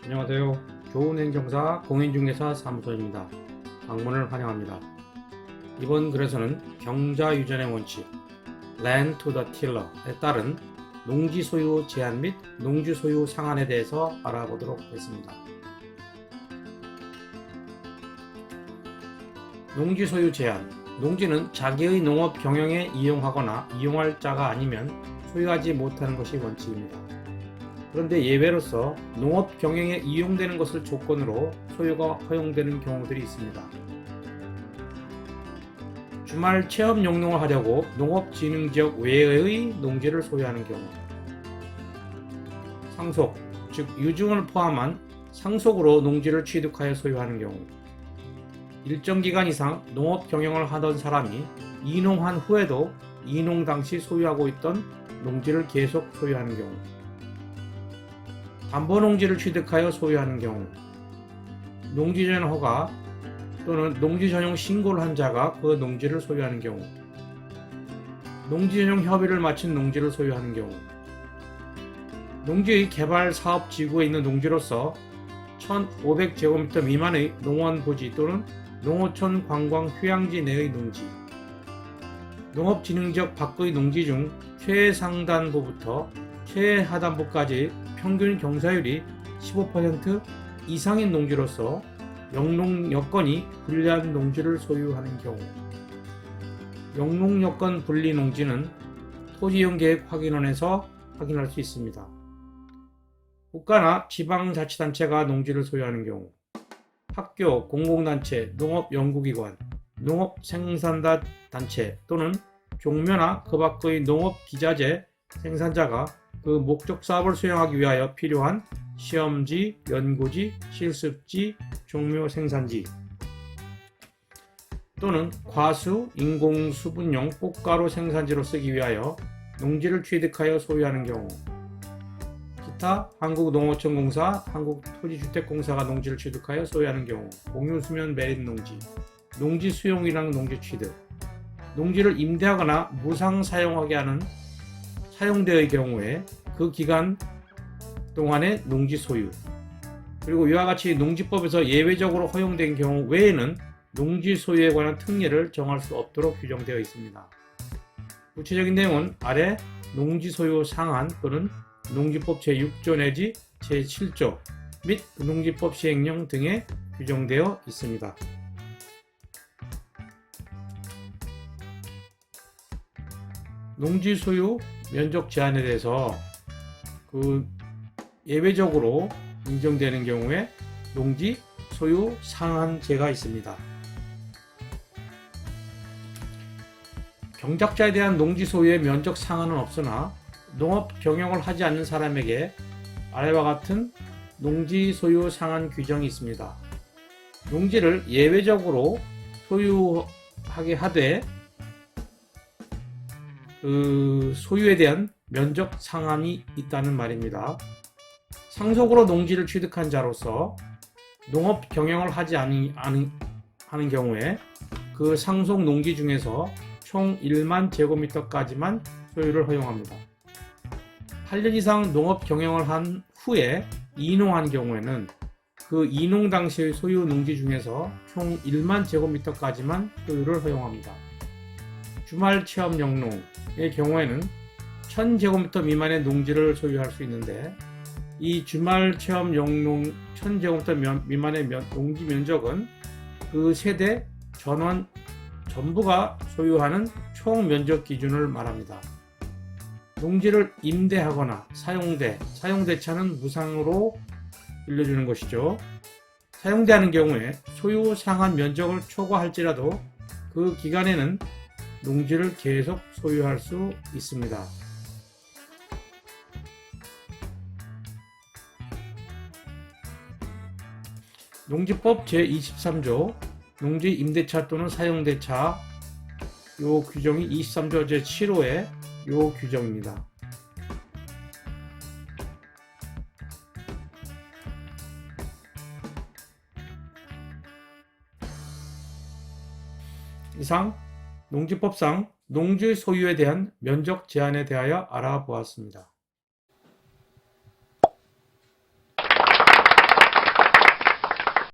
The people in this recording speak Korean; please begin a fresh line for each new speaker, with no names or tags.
안녕하세요. 좋은 행정사 공인중개사 사무소입니다. 방문을 환영합니다. 이번 글에서는 경자유전의 원칙 Land to the Tiller에 따른 농지 소유 제한 및 농지 소유 상한에 대해서 알아보도록 하겠습니다. 농지 소유 제한. 농지는 자기의 농업 경영에 이용하거나 이용할 자가 아니면 소유하지 못하는 것이 원칙입니다. 그런데 예외로서 농업 경영에 이용되는 것을 조건으로 소유가 허용되는 경우들이 있습니다. 주말 체험 용농을 하려고 농업진흥지역 외의 농지를 소유하는 경우, 상속, 즉 유증을 포함한 상속으로 농지를 취득하여 소유하는 경우, 일정 기간 이상 농업 경영을 하던 사람이 이농한 후에도 이농 당시 소유하고 있던 농지를 계속 소유하는 경우, 담보농지를 취득하여 소유하는 경우, 농지전용 허가 또는 농지전용 신고를 한 자가 그 농지를 소유하는 경우, 농지전용 협의를 마친 농지를 소유하는 경우, 농지의 개발 사업 지구에 있는 농지로서 1500제곱미터 미만의 농원 부지 또는 농어촌 관광 휴양지 내의 농지, 농업진흥지역 밖의 농지 중 최상단부부터 최하단부까지 평균 경사율이 15% 이상인 농지로서 영농 여건이 불리한 농지를 소유하는 경우, 영농 여건 분리 농지는 토지이용계획확인원에서 확인할 수 있습니다. 국가나 지방자치단체가 농지를 소유하는 경우, 학교, 공공단체, 농업연구기관, 농업생산단체 또는 종묘나 그 밖의 농업기자재 생산자가 그 목적 사업을 수행하기 위하여 필요한 시험지, 연구지, 실습지, 종묘 생산지 또는 과수, 인공수분용 꽃가루 생산지로 쓰기 위하여 농지를 취득하여 소유하는 경우, 기타 한국농어촌공사, 한국토지주택공사가 농지를 취득하여 소유하는 경우, 공유수면 매립 농지, 농지 수용이랑 농지 취득, 농지를 임대하거나 무상 사용하게 하는 사용대의 경우에 그 기간 동안의 농지 소유, 그리고 이와 같이 농지법에서 예외적으로 허용된 경우 외에는 농지 소유에 관한 특례를 정할 수 없도록 규정되어 있습니다. 구체적인 내용은 아래 농지 소유 상한 또는 농지법 제6조 내지 제7조 및 농지법 시행령 등에 규정되어 있습니다. 농지 소유 면적 제한에 대해서 예외적으로 인정되는 경우에 농지 소유 상한제가 있습니다. 경작자에 대한 농지 소유의 면적 상한은 없으나 농업 경영을 하지 않는 사람에게 아래와 같은 농지 소유 상한 규정이 있습니다. 농지를 예외적으로 소유하게 하되 그 소유에 대한 면적 상한이 있다는 말입니다. 상속으로 농지를 취득한 자로서 농업 경영을 하지 하는 경우에 그 상속 농지 중에서 총 1만 제곱미터까지만 소유를 허용합니다. 8년 이상 농업 경영을 한 후에 이농한 경우에는 그 이농 당시의 소유 농지 중에서 총 1만 제곱미터까지만 소유를 허용합니다. 주말 체험 영농의 경우에는 1000제곱미터 미만의 농지를 소유할 수 있는데, 이 주말 체험 영농 1000제곱미터 미만의 농지 면적은 그 세대 전원 전부가 소유하는 총 면적 기준을 말합니다. 농지를 임대하거나 사용대차는 무상으로 빌려주는 것이죠. 사용대하는 경우에 소유 상한 면적을 초과할지라도 그 기간에는 농지를 계속 소유할 수 있습니다. 농지법 제23조 농지 임대차 또는 사용대차, 요 규정이 23조 제7호의 요 규정입니다. 이상 농지법상 농지 소유에 대한 면적 제한에 대하여 알아보았습니다.